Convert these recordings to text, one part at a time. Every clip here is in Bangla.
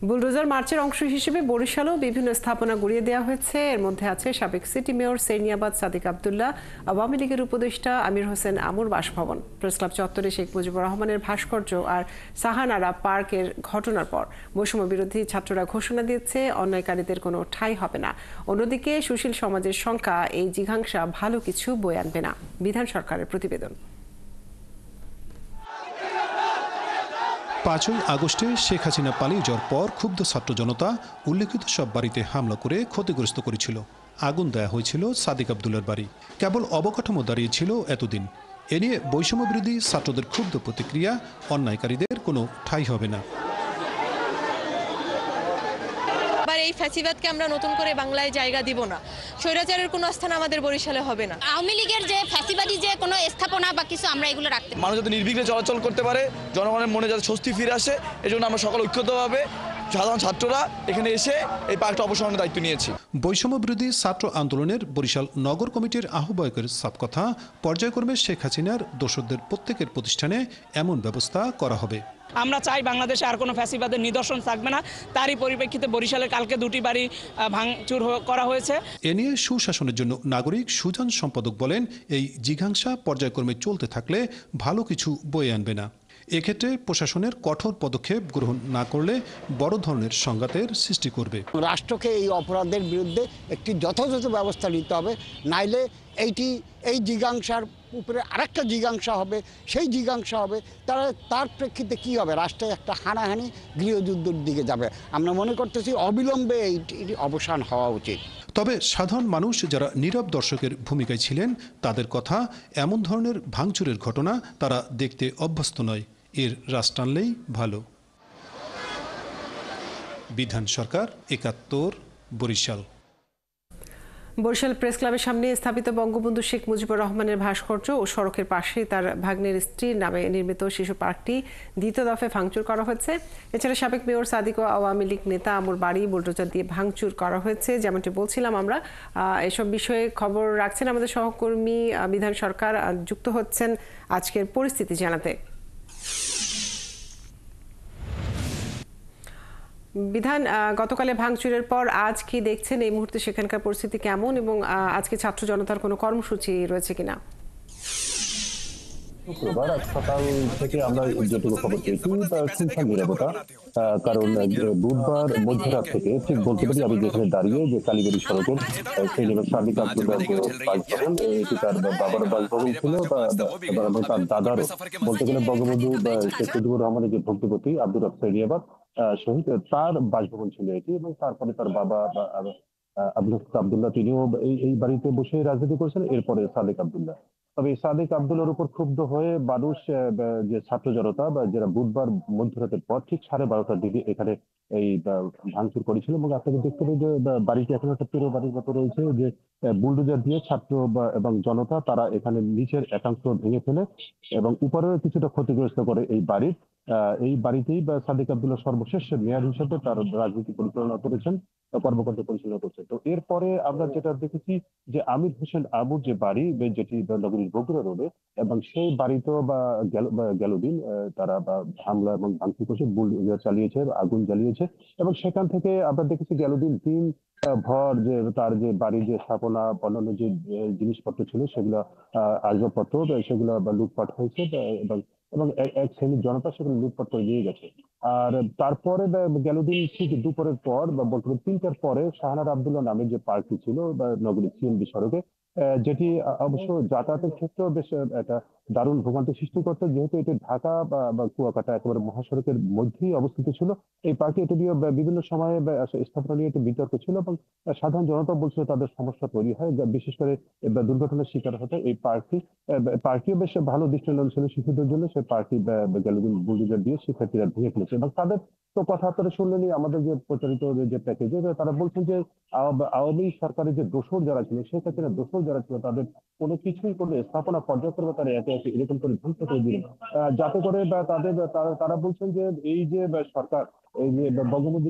বুলডোজার মার্চের অংশ হিসেবে বরিশালেও বিভিন্ন স্থাপনা গুড়িয়ে দেওয়া হয়েছে। এর মধ্যে আছে সাবেক সিটি মেয়র সেরনিয়াবাদ সাদিক আব্দুল্লাহ, আওয়ামী লীগের উপদেষ্টা আমির হোসেন আমুর বাসভবন, প্রেসক্লাব চত্বরে শেখ মুজিবুর রহমানের ভাস্কর্য আর সাহানারা পার্কের ঘটনার পর বৈষম্য বিরোধী ছাত্ররা ঘোষণা দিয়েছে অন্যায়কারীদের কোনো ঠাঁই হবে না। অন্যদিকে সুশীল সমাজের সংখ্যা এই জিঘাংসা ভালো কিছু বয়ে আনবে না। বিধান সরকারের প্রতিবেদন। 5ই আগস্টে শেখ হাসিনা পালিয়ে যাওয়ার পর ক্ষুব্ধ ছাত্র জনতা উল্লেখিত সব বাড়িতে হামলা করে ক্ষতিগ্রস্ত করেছিল। আগুন দেয়া হয়েছিল সাদিক আব্দুল্লার বাড়ি। কেবল অবকাঠামো দাঁড়িয়েছিল এতদিন। এ নিয়ে বৈষম্য বিরোধী ছাত্রদের ক্ষুব্ধ প্রতিক্রিয়া, অন্যায়কারীদের কোনো ঠাঁই হবে না। এই ফ্যাসিবাদকে আমরা নতুন করে বাংলায় জায়গা দিব না। স্বৈরাচারের কোনো স্থান আমাদের বরিশালে হবে না। আওয়ামী লীগের যে ফ্যাসিবাদী যে কোনো স্থাপনা বা কিছু আমরা এগুলো রাখতে, মানুষ যাতে নির্বিঘ্নে চলাচল করতে পারে, জনগণের মনে যাতে স্বস্তি ফিরে আসে, এজন্য আমরা সকল ঐক্যবদ্ধভাবে সাধারণ ছাত্ররা এখানে এসে এই পার্কটা অপসারণের দায়িত্ব নিয়েছি। বৈষম্য বিরোধী ছাত্র আন্দোলনের বরিশাল নগর কমিটির আহ্বায়কের সাফ কথা, পর্যায়ক্রমে শেখ হাসিনার দোসরদের প্রত্যেকের প্রতিষ্ঠানে এমন ব্যবস্থা করা হবে। আমরা চাই বাংলাদেশে আর কোনো ফ্যাসিবাদের নিদর্শন থাকবে না। তারই পরিপ্রেক্ষিতে বরিশালের কালকে 2টি বাড়ি ভাঙচুর করা হয়েছে। এ নিয়ে সুশাসনের জন্য নাগরিক সুজন সম্পাদক বলেন, এই জিঘাংসা পর্যায়ক্রমে চলতে থাকলে ভালো কিছু বয়ে আনবে না। এক্ষেত্রে প্রশাসনের কঠোর পদক্ষেপ গ্রহণ না করলে বড় ধরনের সংঘাতের সৃষ্টি করবে। রাষ্ট্রকে এই অপরাধের বিরুদ্ধে একটি যথাযথ ব্যবস্থা নিতে হবে, নাইলে এই জিঘাংসার উপরে আরেকটা জিঘাংসা হবে, সেই জিঘাংসা হবে, তার প্রেক্ষিতে কি হবে? রাষ্ট্রে একটা হানাহানি গৃহযুদ্ধের দিকে যাবে। আমরা মনে করতেছি অবিলম্বে এটি অবসান হওয়া উচিত। তবে সাধারণ মানুষ যারা নীরব দর্শকের ভূমিকায় ছিলেন, তাদের কথা, এমন ধরনের ভাঙচুরের ঘটনা তারা দেখতে অভ্যস্ত নয়। এর রাশ টানলেই ভালো। বিধান সরকার, 71, বরিশাল। বরিশাল প্রেস ক্লাবের সামনে স্থাপিত বঙ্গবন্ধু শেখ মুজিবুর রহমানের ভাস্কর্য ও সড়কের পাশে তার ভাগ্নের স্ত্রীর নামে নির্মিত শিশু পার্কটি দ্বিতীয় দফায় ভাঙচুর করা হয়েছে। এছাড়া সাবেক মেয়র সাদিক ও আওয়ামী লীগ নেতা আমুর বাড়ি বুলডোজার দিয়ে ভাঙচুর করা হয়েছে। যেমনটি বলছিলাম, আমরা এসব বিষয়ে খবর রাখছেন আমাদের সহকর্মী বিধান সরকার, যুক্ত হচ্ছেন আজকের পরিস্থিতি জানাতে। বিধান, গতকালে ভাঙচুরের পর আজ কি দেখছেন? এই মুহূর্তে সেখানকার পরিস্থিতি কেমন এবং আজকে ছাত্র জনতার কোনো কর্মসূচি রয়েছে কিনা? শুক্রবার আজ সকাল থেকে আমরা যেটুকু খবর পেয়েছি শুনশান নিরাপত্তা, কারণ বুধবার মধ্যরাত থেকে ঠিক বলতে পারি আমি যেখানে দাঁড়িয়ে যে কালীবাড়ি সড়কের সেই সাদিক আব্দুল্লাহ যে বাসভবন, এটি তার বাবার বাসভবন ছিল এবং তার দাদারও বলতে গেলে বঙ্গবন্ধু শেখ মুজিবুর রহমানের যে ভগ্নিপতি আব্দুর রব সেরনিয়াবাদ শহীদ, তার বাসভবন ছিল এটি। এবং তারপরে তার বাবা আব্দুল্লাহ তিনিও এই বাড়িতে বসে রাজনীতি করেছেন। এরপরে সাদিক আব্দুল্লাহ, তবে সাদিক আব্দুল্লাহর উপর ক্ষুব্ধ হয়ে মানুষ, যে ছাত্র জনতা বা যারা বুধবার মধ্যরাতের পর ঠিক 12:30টার দিকে এখানে এই ভাঙচুর করেছিল। এবং আপনাকে দেখতে পাই যে বাড়িটি এখন একটা পুরো বাড়ির মতো রয়েছে, যে বুলডোজার দিয়ে ছাত্র এবং জনতা তারা এখানে নিচের একাংশ ভেঙে ফেলে এবং উপরেও কিছুটা ক্ষতিগ্রস্ত করে এই বাড়িতেই সাদিক আব্দুল্লাহ সর্বশেষ মেয়র হিসেবে তার রাজনীতি পরিচালনা করেছেন, কর্মকাণ্ড পরিচালনা করছেন। তো এরপরে আমরা যেটা দেখেছি যে আমির হোসেন আবুর যে বাড়ি, যেটি নগরীর বগুড়া রোডে, এবং সেই বাড়িতেও গেল দিন তারা হামলা এবং ভাঙচুর করেছে, বুলডোজার চালিয়েছে, আগুন জ্বালিয়েছে। এবং সেখান থেকে আমরা দেখেছি গেল দিন ভর যে তার যে বাড়ির যে স্থাপনা, অন্যান্য যে জিনিসপত্র ছিল সেগুলো, আসবাবপত্র সেগুলো লুটপাট হয়েছে এবং এবং এক শ্রেণীর জনতা সেগুলো লুটপাট করে নিয়ে গেছে। আর তারপরে গেল দিন ঠিক দুপুরের পর বা বলতে 3টার পরে শাহনার আব্দুল্লাহ নামের যে পার্কটি ছিল নগরীর সিএনবি সড়কে, যেটি অবশ্য যাতায়াতের ক্ষেত্রেও বেশ একটা দারুণ ভোগান্তি সৃষ্টি করতো, যেহেতু এটি ঢাকা বা কুয়াকাটা একেবারে মহাসড়কের মধ্যেই অবস্থিত ছিল। এই পার্কে এটি নিয়ে বিভিন্ন সময়ে স্থাপনা নিয়ে একটি বিতর্ক ছিল এবং সাধারণ জনতা বলছিল তাদের সমস্যা তৈরি হয়, বিশেষ করে দুর্ঘটনার শিকার হতে এই পার্কটিও বেশ ভালো দৃষ্টিনন্দন ছিল শিশুদের জন্য। সেই পার্কটি গেল দিন বুলডোজার দিয়ে শিক্ষার্থীরা ভেঙে ফেলেছে। এবং তাদের তো কথা আপনারা শুনলেনই, আমাদের যে প্রচারিত যে প্যাকেজে তারা বলছেন যে আওয়ামী সরকারের যে দোসর যারা ছিল, শেখ হাসিনার দোসর যারা ছিল, তাদের কোনো কিছুই কোনো স্থাপনা পর্যায়ক্রমে তারা একে একে এরকম করে ধ্বংস করে দিলেন, যাতে করে তারা বলছেন যে এই যে সরকার, এই যে বঙ্গবন্ধু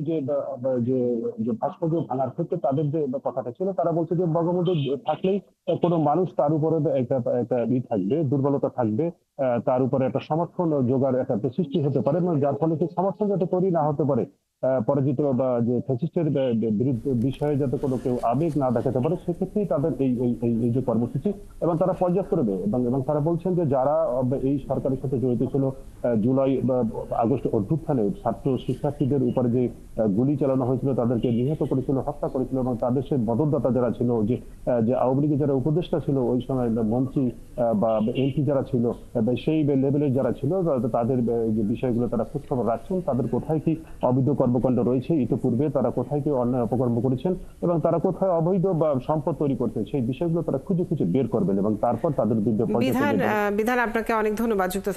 যে ভাস্কর্য ভাঙার ক্ষেত্রে তাদের যে কথাটা ছিল, তারা বলছে যে বঙ্গবন্ধু থাকলেই কোনো মানুষ তার উপরে একটা থাকবে, দুর্বলতা থাকবে, তার উপরে একটা সমর্থন জোগাড় একটা সৃষ্টি হতে পারে, এবং যার ফলে সেই সমর্থন যাতে তৈরি না হতে পারে পরাজিত বা যে ফ্যাসিস্টের বিরুদ্ধে বিষয়ে যাতে কোনো কেউ আবেগ না দেখাতে পারে, সেক্ষেত্রেই তাদের এই যে কর্মসূচি, এবং তারা পর্যাপ্ত করবে। এবং তারা বলছেন যে যারা এই সরকারের সাথে জড়িত ছিল, জুলাই বা আগস্ট অভ্যুত্থানে ছাত্র শিক্ষার্থীদের উপরে যে গুলি চালানো হয়েছিল, তাদেরকে নিহত করেছিল, হত্যা করেছিল, এবং তাদের সে মদতদাতা যারা ছিল, যে আওয়ামী লীগের যারা উপদেষ্টা ছিল ওই সময়, মন্ত্রী বা এমপি যারা ছিল, সেই লেভেলের যারা ছিল, তাদের যে বিষয়গুলো তারা খোঁজখবর রাখছেন, তাদের কোথায় কি অবৈধ কর্মকাণ্ড রয়েছে ইতিপূর্বে, তারা কোথায় কি অন্যায় অপকর্ম করেছেন, এবং তারা কোথায় অবৈধ বা সম্পদ তৈরি করছেন, সেই বিষয়গুলো তারা খুঁজে খুঁজে বের করবেন এবং তারপর তাদের বিরুদ্ধে বিধান আপনাকে অনেক ধন্যবাদ। যুক্ত